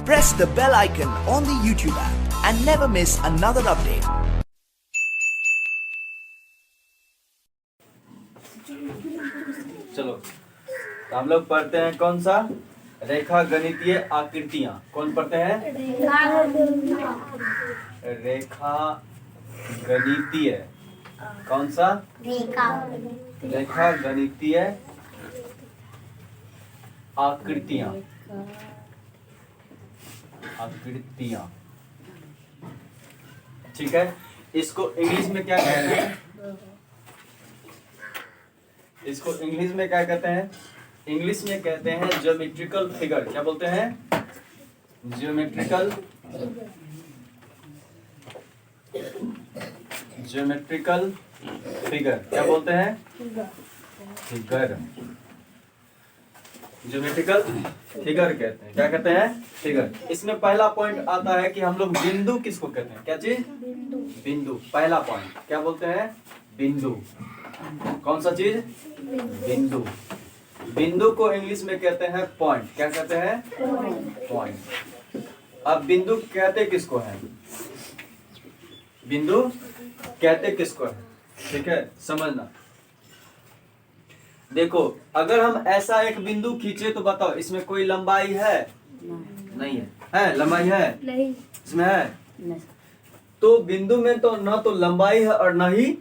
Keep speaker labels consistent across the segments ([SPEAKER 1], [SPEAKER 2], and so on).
[SPEAKER 1] Press the bell icon on the YouTube app and never miss another update.
[SPEAKER 2] चलो तो हम लोग पढ़ते हैं कौन सा रेखा गणितीय आकृतियां। कौन पढ़ते हैं? रेखा गणितीय कौन सा? रेखा गणितीय आकृतियां। आकृतियां ठीक है। इसको इंग्लिश में क्या कहते हैं? इसको इंग्लिश में क्या कहते हैं? इंग्लिश में कहते हैं ज्योमेट्रिकल फिगर। क्या बोलते हैं? Geometrical geometrical figure. क्या बोलते हैं? फिगर। ज्योमेट्रिकल फिगर कहते हैं। क्या कहते हैं? फिगर। इसमें पहला पॉइंट आता है कि हम लोग बिंदु किसको कहते हैं? क्या चीज? बिंदु। पहला पॉइंट क्या बोलते हैं? बिंदु। कौन सा चीज? बिंदु। बिंदु को इंग्लिश में कहते हैं पॉइंट। क्या कहते हैं? पॉइंट। अब बिंदु कहते किसको है? बिंदु कहते किसको है? ठीक है, समझना। देखो, अगर हम ऐसा एक बिंदु खींचे तो बताओ इसमें कोई लंबाई है? नहीं है। है लंबाई है? नहीं। इसमें है? नहीं। तो बिंदु में तो न तो लंबाई है और न ही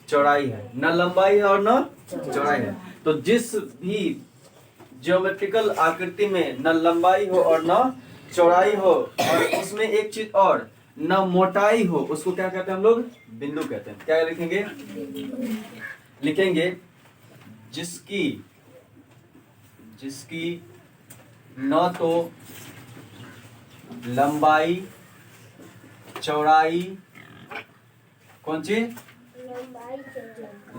[SPEAKER 2] चौड़ाई है। न लंबाई है और न चौड़ाई है। तो जिस भी ज्योमेट्रिकल आकृति में न लंबाई हो और न चौड़ाई हो और उसमें एक चीज और न मोटाई हो, उसको क्या कहते हैं हम लोग? बिंदु कहते हैं। क्या लिखेंगे? लिखेंगे जिसकी न तो लंबाई चौड़ाई, कौन चीज?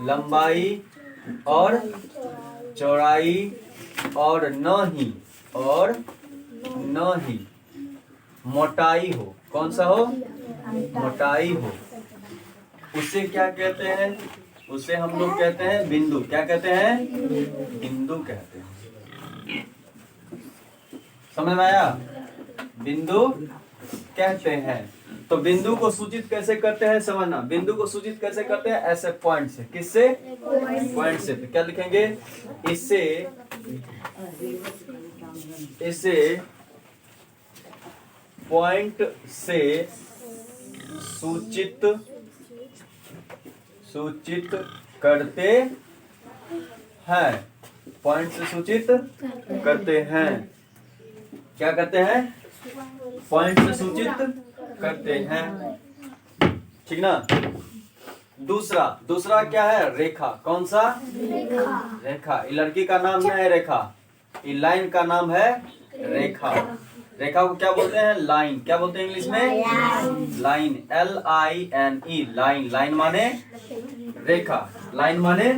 [SPEAKER 2] लंबाई और चौड़ाई और न ही मोटाई हो। कौन सा हो? मोटाई हो। उसे क्या कहते हैं? उसे हम लोग कहते हैं बिंदु। क्या कहते हैं? बिंदु कहते हैं। समझ में आया? बिंदु कहते हैं। तो बिंदु को सूचित कैसे करते हैं समझना। बिंदु को सूचित कैसे करते हैं? ऐसे पॉइंट से। किससे? पॉइंट से। तो क्या लिखेंगे? इसे पॉइंट से सूचित करते हैं। पॉइंट से सूचित करते हैं। क्या करते हैं? पॉइंट से सूचित करते हैं। ठीक ना। दूसरा क्या है? रेखा। कौन सा? रेखा। ये लड़की का नाम क्या है? रेखा। ये लाइन का नाम है रेखा। रेखा को क्या बोलते हैं? लाइन। क्या बोलते हैं इंग्लिश में? लाइन। LINE। लाइन। लाइन माने रेखा। लाइन माने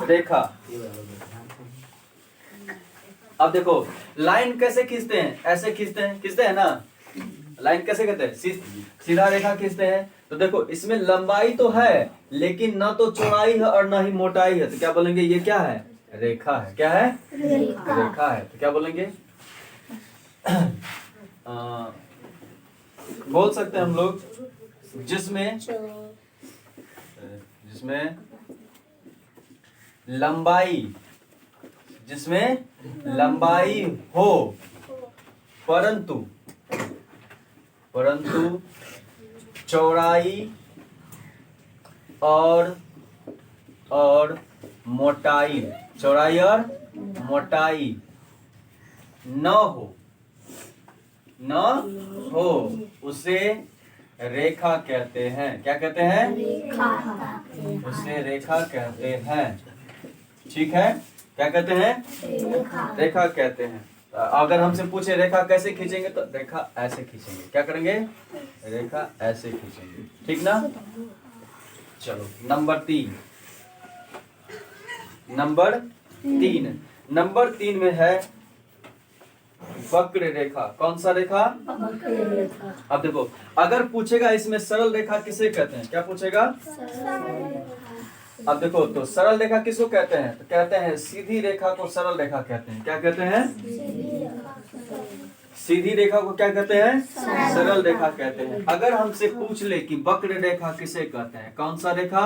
[SPEAKER 2] रेखा। अब देखो लाइन कैसे खींचते हैं? ऐसे खींचते हैं ना। लाइन कैसे कहते हैं? सीधा रेखा खींचते हैं। तो देखो इसमें लंबाई तो है लेकिन ना तो चौड़ाई है और ना ही मोटाई है। तो क्या बोलेंगे? ये क्या है? रेखा है। क्या है? रेखा है। तो क्या बोलेंगे? बोल सकते हैं हम लोग जिसमें लंबाई हो परंतु चौड़ाई और मोटाई, चौड़ाई और मोटाई न हो उसे रेखा कहते हैं। क्या कहते हैं? उसे रेखा कहते हैं। ठीक है। क्या कहते हैं? रेखा कहते हैं। अगर हमसे पूछे रेखा कैसे खींचेंगे तो रेखा ऐसे खींचेंगे। क्या करेंगे? रेखा ऐसे खींचेंगे। ठीक ना। चलो नंबर 3 नंबर 3 में है वक्र रेखा। कौन सा रेखा? अब देखो अगर पूछेगा इसमें सरल रेखा किसे कहते हैं? क्या पूछेगा? अब देखो तो सरल रेखा किसको कहते हैं? तो कहते हैं सीधी रेखा को सरल रेखा कहते हैं। क्या कहते हैं? सीधी रेखा को क्या कहते हैं? सरल रेखा कहते हैं। अगर हमसे पूछ ले कि वक्र रेखा किसे कहते हैं, कौन सा रेखा?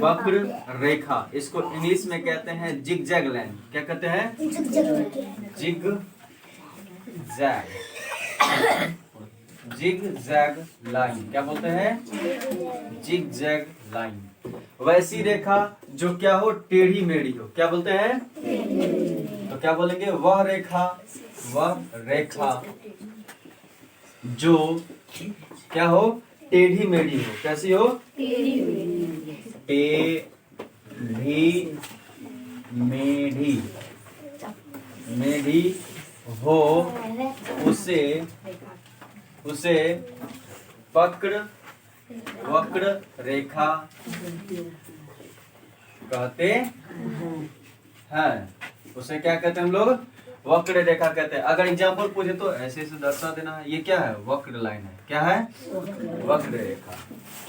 [SPEAKER 2] वक्र रेखा। इसको इंग्लिश में कहते हैं जिगजैग लाइन। क्या कहते हैं? Zig zag, zig zag line. क्या बोलते हैं? Zig zag line. वैसी रेखा जो क्या हो? टेढ़ी मेढ़ी हो। क्या बोलते हैं? तो क्या बोलेंगे? वह रेखा, वह रेखा जो क्या हो? टेढ़ी मेढ़ी हो। कैसी हो? टेढ़ी मेढ़ी, मेढ़ी हो, उसे वक्र रेखा कहते हैं। उसे क्या कहते हैं हम लोग? वक्र रेखा कहते हैं। अगर एग्जाम्पल पूछे तो ऐसे से दर्शा देना है। ये क्या है? वक्र लाइन है। क्या है? वक्र रेखा।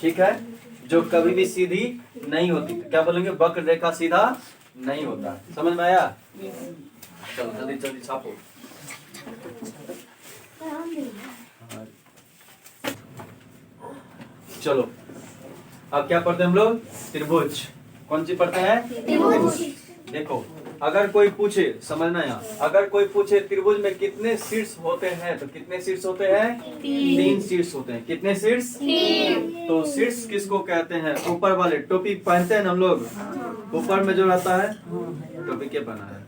[SPEAKER 2] ठीक है, जो कभी भी सीधी नहीं होती। क्या बोलेंगे? वक्र रेखा सीधा नहीं होता। समझ में आया? चलो जल्दी जल्दी छापो। चलो अब क्या पढ़ते हैं हम लोग? त्रिभुज। कौन सी पढ़ते हैं? त्रिभुज। देखो, अगर कोई पूछे, समझना यहाँ, अगर कोई पूछे त्रिभुज में कितने शीर्ष होते हैं, तो कितने शीर्ष होते हैं? 3 शीर्ष होते हैं। कितने शीर्ष? 3। तो शीर्ष किसको कहते हैं? ऊपर वाले टोपी पहनते हैं ना हम लोग, ऊपर में जो रहता है टोपी क्या बना है?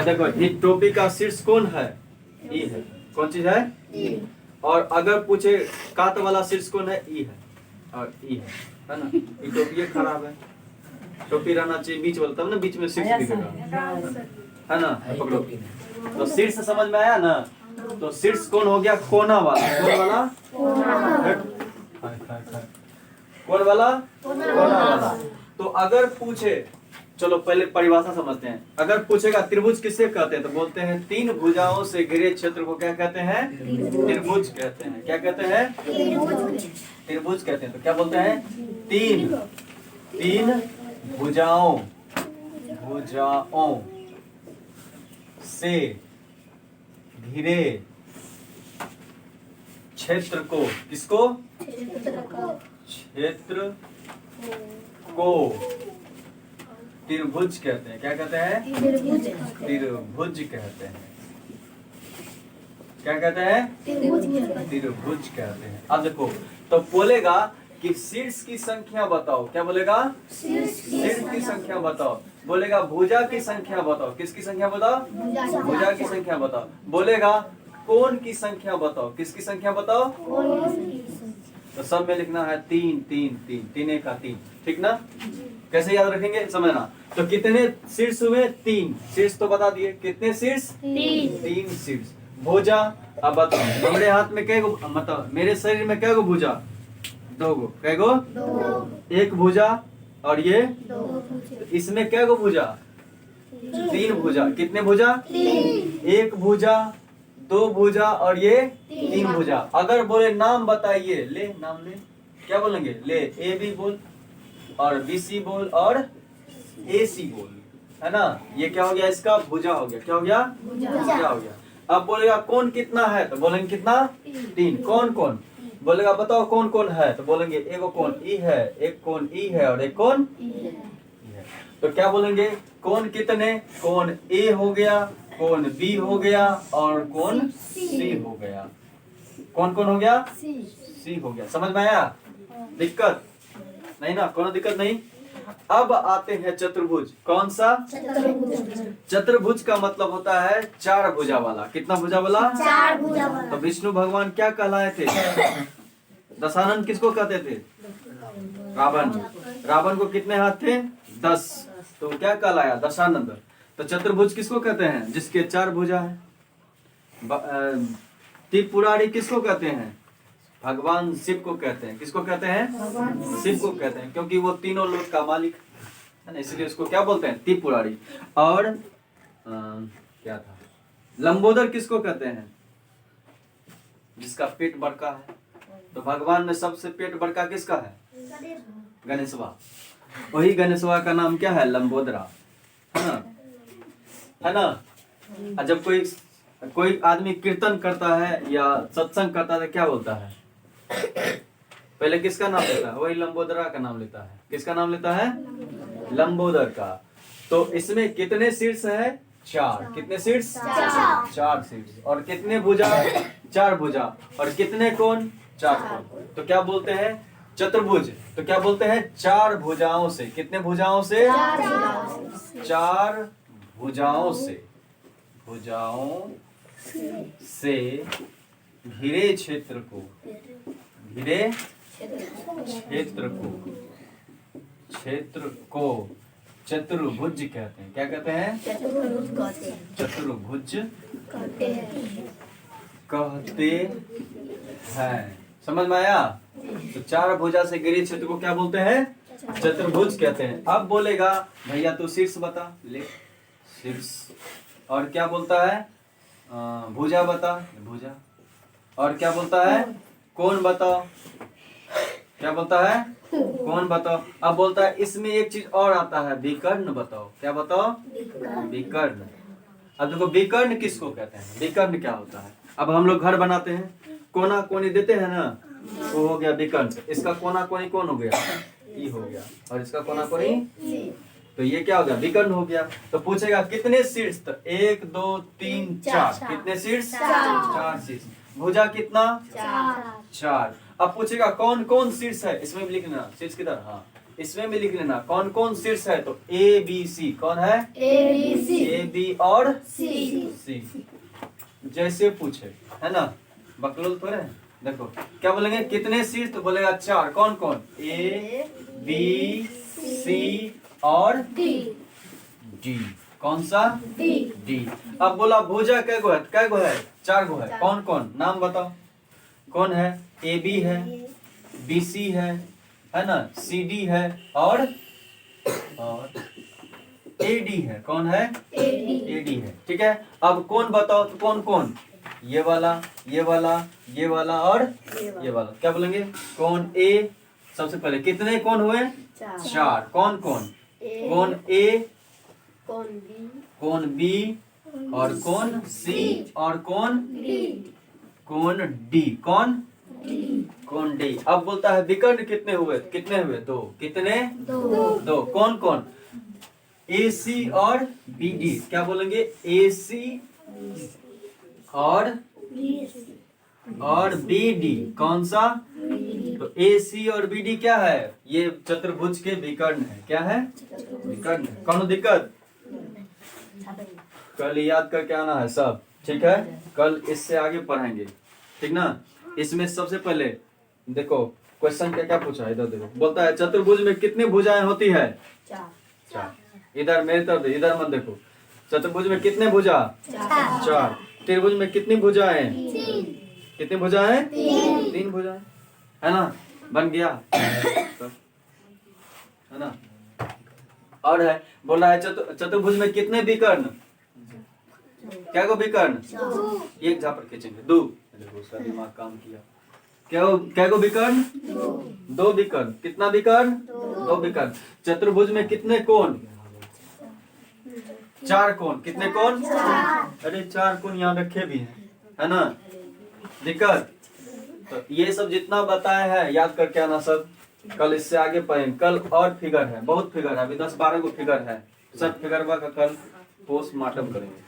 [SPEAKER 2] देखो, ये टोपी का शीर्ष कौन है? ई है। कौन चीज है? ई। और अगर पूछे कात वाला शीर्ष कौन है? ई है और ई है ना? ये टोपी खराब है, टोपी रहना चाहिए बीच वाला, तब ना बीच में शीर्ष दिखेगा, है ना? पकड़ो। तो शीर्ष समझ में आया ना? तो शीर्ष कौन हो गया? कोना वाला। कौन वाला? कौन वाला? कोना वाला। तो अगर पूछे, चलो पहले परिभाषा समझते हैं। अगर पूछेगा त्रिभुज किसे कहते हैं, तो बोलते हैं 3 भुजाओं से घिरे क्षेत्र को क्या कहते हैं? त्रिभुज कहते हैं। क्या कहते हैं? त्रिभुज कहते हैं। तो क्या बोलते हैं? 3 भुजाओं से घिरे क्षेत्र को, किसको? क्षेत्र को त्रिभुज कहते हैं। क्या कहते हैं? त्रिभुज कहते हैं। क्या कहते हैं? त्रिभुज कहते हैं। अब देखो, तो बोलेगा कि शीर्ष की संख्या बताओ। क्या बोलेगा? शीर्ष की संख्या बताओ। बोलेगा भुजा की संख्या बताओ। किसकी संख्या बताओ? भुजा की संख्या बताओ। बोलेगा कोण की संख्या बताओ। किसकी संख्या बताओ? तो सब में लिखना है 3 3 3 3 1 का 3। ठीक ना? कैसे याद रखेंगे? समझना। तो कितने शीर्ष हुए? 3 शीर्ष। तो बता दिए कितने शीर्ष? 3 शीर्ष। भुजा, अब बताओ हमारे हाथ में कै गो, मतलब मेरे शरीर में कै गो भुजा? 2 गो। कै गो? 1 भुजा। और ये इसमें कै गो भुजा? 3 भुजा। कितने भुजा? 1 भुजा, 2 भुजा और ये 3 भुजा। अगर बोले नाम बताइए, ले नाम ले। क्या बोलेंगे? ले ए बी बोल, और बी सी बोल, और ए सी बोल, है ना? ये क्या हो गया? इसका भुजा हो गया। क्या हो गया? भुजा हो गया। अब बोलेगा कौन कितना है, तो बोलेंगे कितना? 3। कौन कौन? बोलेगा बताओ कौन कौन है, तो बोलेंगे एगो कौन ई है, एक कौन ई है और एक कौन ई है। तो क्या बोलेंगे? कौन कितने? कौन ए हो गया, कौन बी हो गया और कौन सी हो गया। कौन कौन हो गया? सी हो गया। समझ में आया? दिक्कत नहीं ना? कोनो दिक्कत नहीं। अब आते हैं चतुर्भुज। कौन सा? चतुर्भुज का मतलब होता है 4 भुजा वाला। कितना भुजा वाला? 4 भुजा वाला। तो विष्णु भगवान क्या कहलाए थे? दशानन किसको कहते थे? रावण। रावण को कितने हाथ थे? 10। तो क्या कहलाया? दशानंद। तो चतुर्भुज किसको कहते हैं? जिसके 4 भुजा है। त्रिपुरारी किसको कहते हैं? भगवान शिव को कहते हैं। किसको कहते हैं? शिव को कहते हैं, क्योंकि वो तीनों लोक का मालिक है ना, इसलिए उसको क्या बोलते हैं? त्रिपुरारी। और क्या था? लंबोदर किसको कहते हैं? जिसका पेट बड़का है। तो भगवान में सबसे पेट बड़का किसका है? गणेशवा। वही गणेशवा का नाम क्या है? लंबोदरा। है ना, है ना। और जब कोई आदमी कीर्तन करता है या सत्संग करता है क्या बोलता है? पहले किसका नाम लेता है? वही लंबोदरा का नाम लेता है। किसका नाम लेता है? लंबोदर का। तो इसमें कितने शीर्ष है? 4। कितने शीर्ष? 4 शीर्ष। और कितने भुजा? 4 भुजा। और कितने कोण? 4 कोण। तो क्या बोलते हैं? चतुर्भुज। तो क्या बोलते हैं? 4 भुजाओं से। कितने भुजाओं से? 4 भुजाओं से घिरे क्षेत्र को चतुर्भुज कहते हैं। क्या कहते हैं? चतुर्भुज कहते हैं। समझ में आया? तो 4 भुजा से घिरे क्षेत्र को क्या बोलते हैं? चतुर्भुज कहते हैं। अब बोलेगा भैया तू शीर्ष बता। ले शीर्ष। और क्या बोलता है? भुजा बता। भुजा। और क्या बोलता है? कोण बताओ। क्या बोलता है? कोण बताओ। अब बोलता है इसमें एक चीज और आता है, विकर्ण बताओ। क्या बताओ? विकर्ण। अब देखो विकर्ण किसको कहते हैं? विकर्ण क्या होता है? अब हम लोग घर बनाते हैं, कोना कोनी देते हैं ना, वो हो गया विकर्ण। इसका कोना कोनी कौन हो गया? ई हो गया। और इसका कोना कोनी, तो ये क्या हो गया? विकर्ण हो गया। तो पूछेगा कितने शीर्ष? तो 1 2 3 4। कितने शीर्ष? 4 शीर्ष। भुजा कितना? 4। अब पूछेगा कौन कौन शीर्ष है? इसमें भी लिख लेना। शीर्ष किधर? हाँ, इसमें भी लिख लेना कौन कौन शीर्ष है। तो ABC। कौन है? A B और C। जैसे पूछे, है ना, बकलोल थोड़े। देखो क्या बोलेंगे? कितने शीर्ष? तो बोलेगा 4। कौन कौन? A B C और D। कौन सा? D। अब बोला भुजा कै गो है? 4 गो है। कौन कौन? नाम बताओ। कौन है? AB है, BC है ना, CD है और AD है। कौन है? AD है। ठीक है। अब कौन बताओ। तो कौन कौन? ये वाला, ये वाला, ये वाला और ये वाला। क्या बोलेंगे? कौन A। सबसे पहले कितने कौन हुए? 4। कौन कौन? कौन A, कौन B और कौन C और कौन D। कौन D। अब बोलता है विकर्ण कितने हुए? कितने हुए? 2। कितने? 2। कौन कौन? AC और BD। क्या बोलेंगे? AC और BD। कौन सा? तो AC और BD क्या है? ये चतुर्भुज के विकर्ण है। क्या है? विकर्ण। कौन दिक्कत? कल याद करके आना है सब। ठीक है, कल इससे आगे पढ़ेंगे। ठीक ना। इसमें सबसे पहले देखो क्वेश्चन क्या पूछा है। इधर देखो, बोलता है चतुर्भुज में कितनी भुजाएं होती है? 4। इधर मेरी तरफ, इधर मत देखो। चतुर्भुज में कितने भुजा? 4। त्रिभुज में कितनी भुजाएं? कितनी भुजाएं? 3 भुजाएं, है ना। बन गया, है ना। और है, बोला है चतुर्भुज में कितने विकर्ण? क्या को विकर्ण? एक झापड़ खींचेंगे 2। देखो उसका दिमाग काम किया। क्या को विकर्ण? 2 विकर्ण। कितना विकर्ण? 2 विकर्ण। चतुर्भुज में कितने कोण? 4 कोण। कितने कोण? अरे 4 कोण यहाँ रखे भी हैं, है ना। दिक्कत? तो ये सब जितना बताया है याद करके आना सब। कल इससे आगे पढ़ेंगे। कल और फिगर है, बहुत फिगर है। अभी 10-12 को फिगर है। सब फिगर का कल पोस्टमार्टम करेंगे।